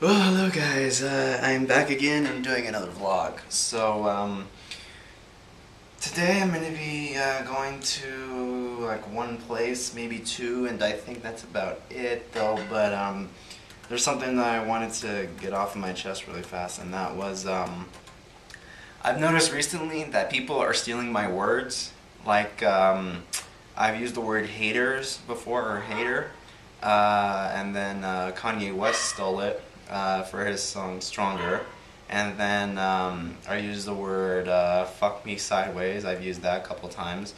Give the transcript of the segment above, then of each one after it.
Well, hello guys. I'm back again. I'm doing another vlog. So, today I'm going to be going to like one place, maybe two, and I think that's about it though. But there's something that I wanted to get off of my chest really fast, and that was I've noticed recently that people are stealing my words. Like I've used the word haters before, or hater, and then Kanye West stole it for his song Stronger. And then I used the word fuck me sideways. I've used that a couple times.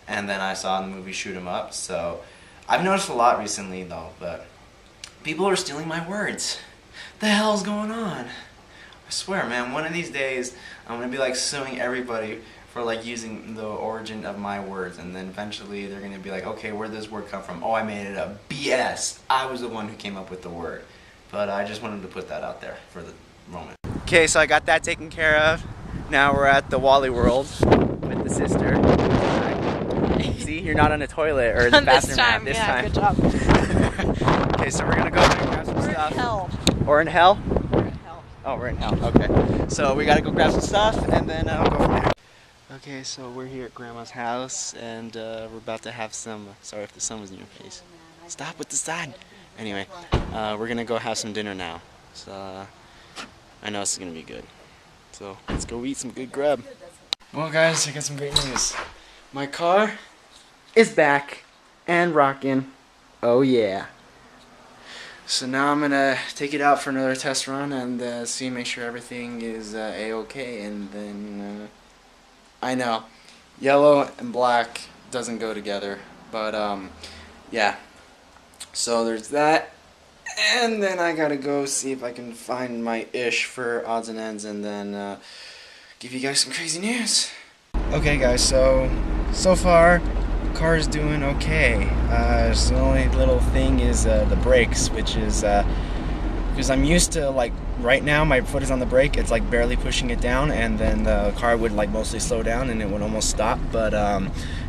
And then I saw in the movie Shoot 'Em Up. So I've noticed a lot recently though, but people are stealing my words. The hell's going on? I swear, man, one of these days I'm gonna be like suing everybody for like using the origin of my words, and then eventually they're gonna be like, okay, where'd this word come from? Oh, I made it up. BS. I was the one who came up with the word. But I just wanted to put that out there for the moment. Okay, so I got that taken care of. Now we're at the Wally World with the sister. See, you're not on a toilet or the bathroom mat this time. Good job. Okay, so we're gonna go and grab some stuff. In hell. Or in hell? We're in hell. Oh, we're in hell. Okay. So we gotta go grab some stuff and then I'll go from there. Okay, so we're here at Grandma's house and we're about to have some. Sorry if the sun was in your face. Stop with the sun. Anyway, we're gonna go have some dinner now. So I know this is gonna be good. So let's go eat some good grub. Well, guys, I got some great news. My car is back and rocking. Oh yeah. So now I'm gonna take it out for another test run and see, make sure everything is a-okay, and then I know yellow and black doesn't go together, but yeah. So there's that, and then I gotta go see if I can find my ish for odds and ends, and then give you guys some crazy news. Okay, guys, so far car is doing okay. The only little thing is the brakes, which is because I'm used to, like, right now my foot is on the brake, it's like barely pushing it down, and then the car would like mostly slow down and it would almost stop. But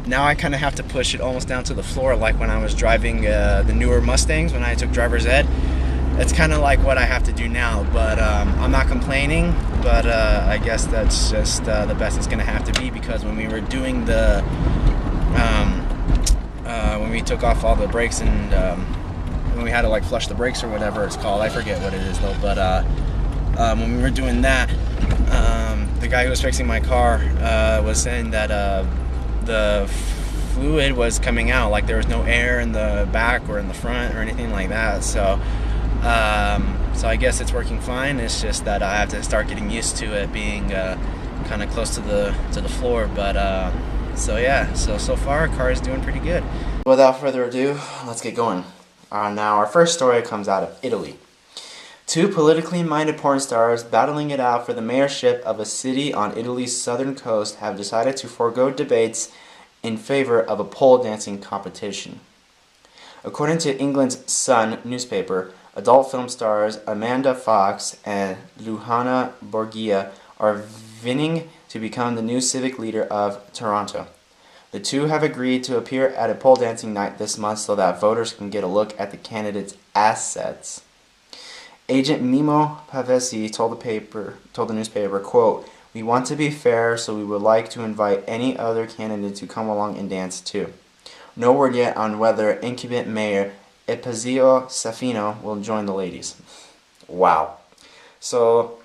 now I kind of have to push it almost down to the floor, like when I was driving the newer Mustangs when I took driver's ed. It's kind of like what I have to do now, but I'm not complaining, but I guess that's just the best it's going to have to be, because when we were doing the when we took off all the brakes and when we had to like flush the brakes or whatever it's called, I forget what it is though, but when we were doing that, the guy who was fixing my car was saying that the fluid was coming out, like there was no air in the back or in the front or anything like that. So so I guess it's working fine. It's just that I have to start getting used to it being kind of close to the floor. But so yeah, so far our car is doing pretty good. Without further ado, let's get going. Now our first story comes out of Italy. Two politically minded porn stars battling it out for the mayorship of a city on Italy's southern coast have decided to forego debates in favor of a pole dancing competition. According to England's Sun newspaper, adult film stars Amanda Fox and Luhana Borgia are vying to become the new civic leader of Toronto. The two have agreed to appear at a pole dancing night this month so that voters can get a look at the candidates' assets. Agent Mimo Pavesi told the newspaper, quote, "We want to be fair, so we would like to invite any other candidate to come along and dance too. No word yet on whether incumbent mayor Epazio Safino will join the ladies." Wow. So,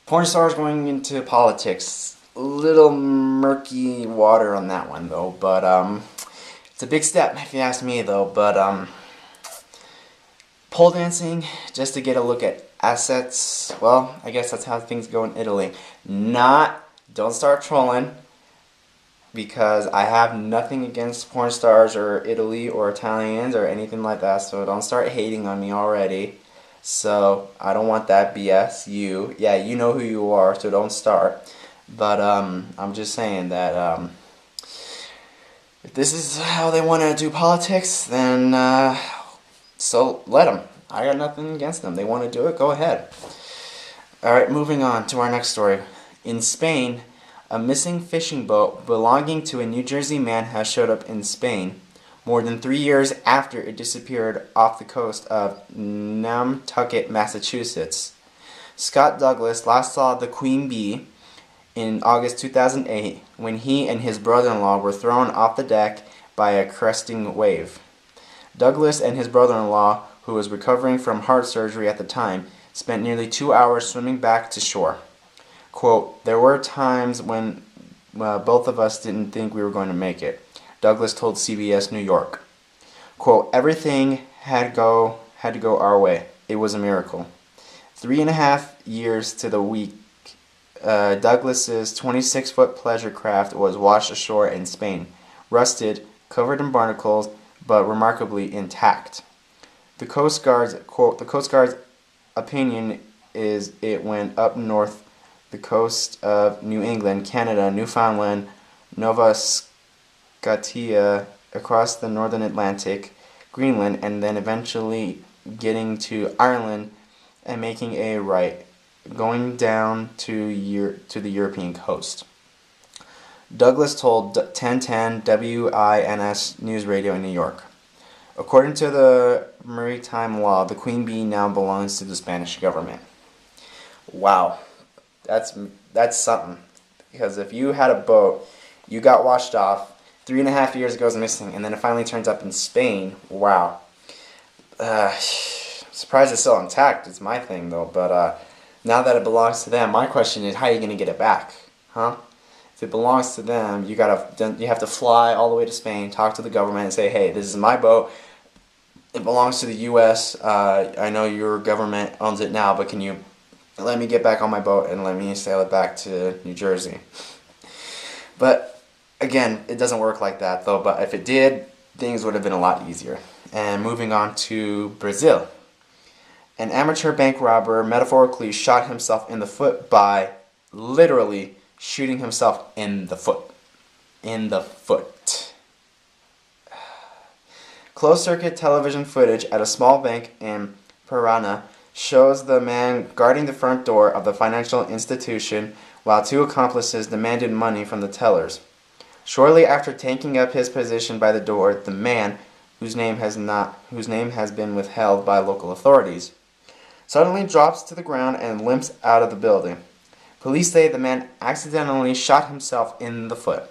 porn stars going into politics. Little murky water on that one though, but it's a big step if you ask me though. But pole dancing just to get a look at assets, well, I guess that's how things go in Italy. Don't start trolling, because I have nothing against porn stars or Italy or Italians or anything like that, so don't start hating on me already. So I don't want that BS. You know who you are, so don't start. But I'm just saying that if this is how they want to do politics, then so let them. I got nothing against them. They want to do it, go ahead. Alright, moving on to our next story. In Spain, a missing fishing boat belonging to a New Jersey man has showed up in Spain. more than 3 years after it disappeared off the coast of Nantucket, Massachusetts. Scott Douglas last saw the Queen Bee in August 2008 when he and his brother-in-law were thrown off the deck by a cresting wave. Douglas and his brother-in-law, who was recovering from heart surgery at the time, spent nearly 2 hours swimming back to shore. Quote, "There were times when both of us didn't think we were going to make it," Douglas told CBS New York. Quote, "Everything had to go our way. It was a miracle." 3.5 years to the week, Douglas's 26-foot pleasure craft was washed ashore in Spain, rusted, covered in barnacles, but remarkably intact. The Coast Guard's quote, "The Coast Guard's opinion is it went up north the coast of New England, Canada, Newfoundland, Nova Scotia, across the northern Atlantic, Greenland, and then eventually getting to Ireland and making a right, going down to the European coast." Douglas told 1010 WINS News Radio in New York. According to the maritime law, the Queen Bee now belongs to the Spanish government. Wow, that's something. Because if you had a boat, you got washed off, 3.5 years goes missing, and then it finally turns up in Spain, wow. Surprised it's still intact, it's my thing though, but now that it belongs to them, my question is, how are you going to get it back? Huh? If it belongs to them, you have to fly all the way to Spain, talk to the government and say, hey, this is my boat, it belongs to the U.S., I know your government owns it now, but can you let me get back on my boat and let me sail it back to New Jersey? But again, it doesn't work like that though, but if it did, things would have been a lot easier. And moving on to Brazil. An amateur bank robber metaphorically shot himself in the foot by literally shooting himself in the foot. In the foot. Closed-circuit television footage at a small bank in Paraná shows the man guarding the front door of the financial institution while two accomplices demanded money from the tellers. Shortly after taking up his position by the door, the man, whose name has been withheld by local authorities, suddenly drops to the ground and limps out of the building. Police say the man accidentally shot himself in the foot.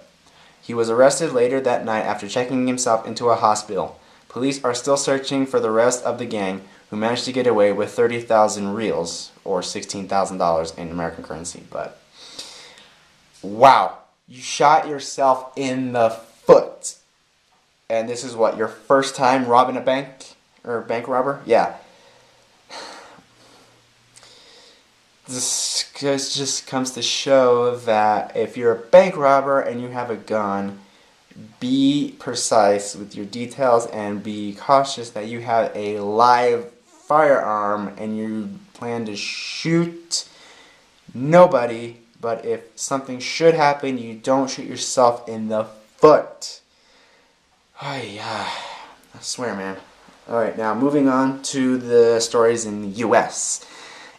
He was arrested later that night after checking himself into a hospital. Police are still searching for the rest of the gang, who managed to get away with 30,000 reals, or $16,000 in American currency. But wow, you shot yourself in the foot. And this is what, your first time robbing a bank? Or bank robber? Yeah. This just comes to show that if you're a bank robber and you have a gun, be precise with your details and be cautious that you have a live firearm and you plan to shoot nobody, but if something should happen, you don't shoot yourself in the foot. Oh yeah, I swear, man. Alright, now moving on to the stories in the U.S.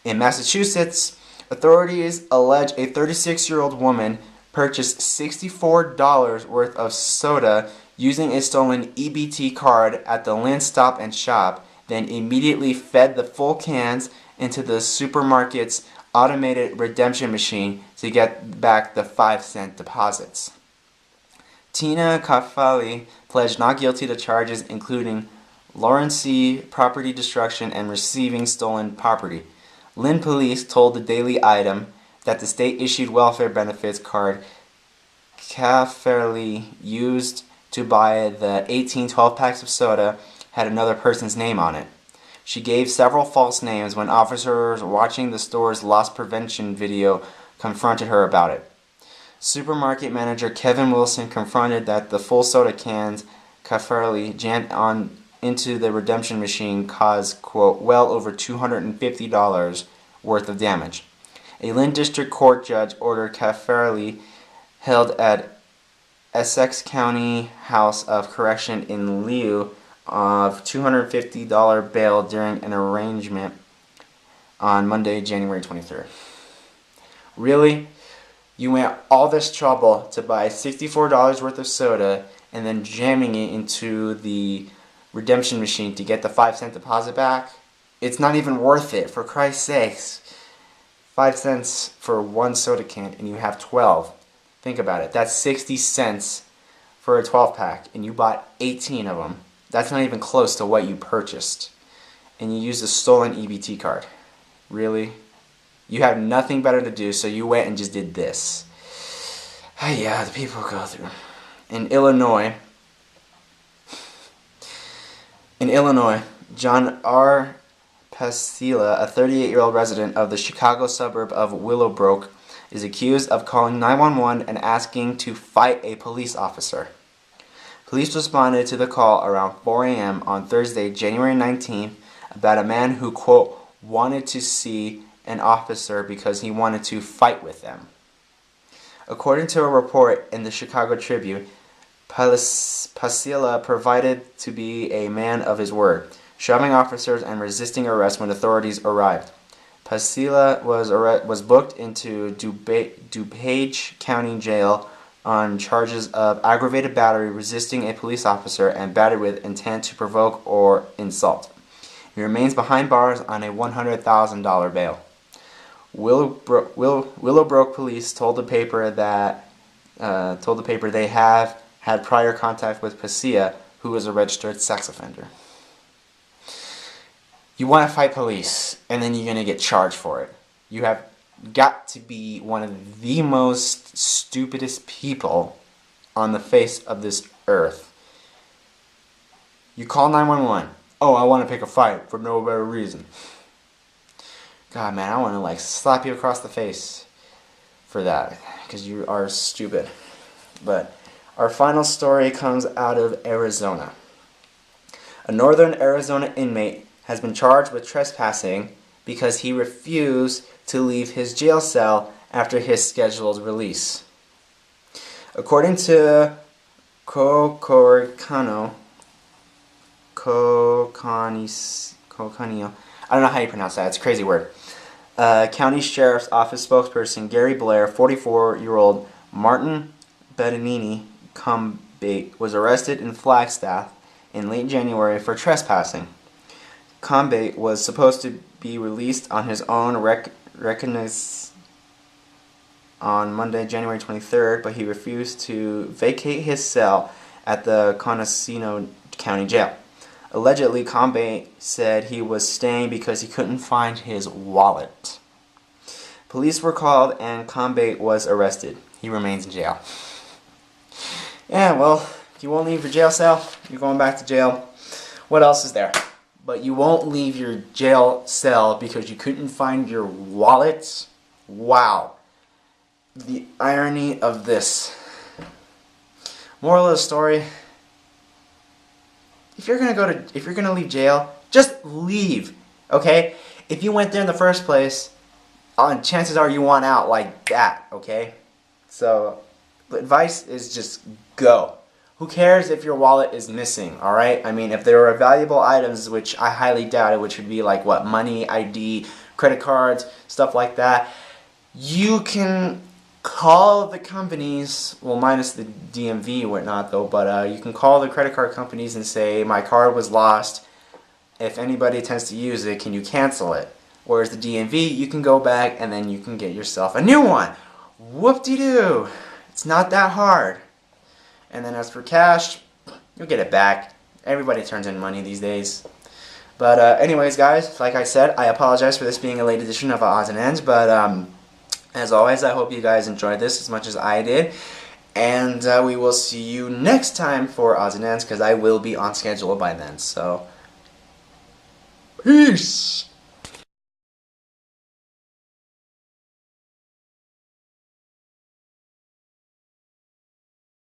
In Massachusetts, authorities allege a 36-year-old woman purchased $64 worth of soda using a stolen EBT card at the Lynn Stop and Shop, then immediately fed the full cans into the supermarket's automated redemption machine to get back the 5-cent deposits. Tina Caffali pledged not guilty to charges including Lawrence property destruction and receiving stolen property. Lynn police told the Daily Item that the state-issued welfare benefits card Caffali used to buy the 18 12-packs of soda had another person's name on it. She gave several false names when officers watching the store's loss prevention video confronted her about it. Supermarket manager Kevin Wilson confronted that the full soda cans Caffali jammed on into the redemption machine caused, quote, well over $250 worth of damage. A Lynn District Court judge ordered Caffali held at Essex County House of Correction in lieu of $250 bail during an arraignment on Monday, January 23rd. Really? You went all this trouble to buy $64 worth of soda and then jamming it into the redemption machine to get the 5-cent deposit back, it's not even worth it, for Christ's sakes. 5 cents for one soda can, and you have 12. Think about it. That's 60 cents for a 12-pack, and you bought 18 of them. That's not even close to what you purchased. And you used a stolen EBT card. Really? You have nothing better to do, so you went and just did this. Yeah, the people go through. In Illinois, John R. Pasila, a 38-year-old resident of the Chicago suburb of Willowbrook, is accused of calling 911 and asking to fight a police officer. Police responded to the call around 4 a.m. on Thursday, January 19th, about a man who, quote, wanted to see an officer because he wanted to fight with them. According to a report in the Chicago Tribune, Pasila proved to be a man of his word, shoving officers and resisting arrest when authorities arrived. Pasila was booked into DuPage County Jail on charges of aggravated battery, resisting a police officer, and battery with intent to provoke or insult. He remains behind bars on a $100,000 bail. Willowbrook police told the paper they have had prior contact with Pasila, who is a registered sex offender. You want to fight police, and then you're going to get charged for it. You have got to be one of the most stupidest people on the face of this earth. You call 911. Oh, I want to pick a fight for no better reason. God, man, I want to like slap you across the face for that, because you are stupid. But our final story comes out of Arizona. A northern Arizona inmate has been charged with trespassing because he refused to leave his jail cell after his scheduled release. According to Coconino, I don't know how you pronounce that, it's a crazy word. County Sheriff's Office spokesperson Gary Blair, 44-year-old Martin Bettinini Combate was arrested in Flagstaff in late January for trespassing. Combate was supposed to be released on his own recognize on Monday, January 23rd, but he refused to vacate his cell at the Conesino County Jail. Allegedly, Combate said he was staying because he couldn't find his wallet. Police were called and Combate was arrested. He remains in jail. Yeah, well, if you won't leave your jail cell, you're going back to jail. What else is there? But you won't leave your jail cell because you couldn't find your wallet? Wow. The irony of this. Moral of the story, if you're gonna leave jail, just leave, okay? If you went there in the first place, chances are you want out like that, okay? So, the advice is just go. Who cares if your wallet is missing, alright? I mean, if there are valuable items, which I highly doubt it, which would be like, what, money, ID, credit cards, stuff like that, you can call the companies, well, minus the DMV and whatnot, though, but you can call the credit card companies and say, my card was lost. If anybody attempts to use it, can you cancel it? Whereas the DMV, you can go back and then you can get yourself a new one. Whoop-de-doo. It's not that hard. And then as for cash, you'll get it back. Everybody turns in money these days. But anyways, guys, like I said, I apologize for this being a late edition of Odds and Ends, but as always, I hope you guys enjoyed this as much as I did. And we will see you next time for Odds and Ends, because I will be on schedule by then. So, peace!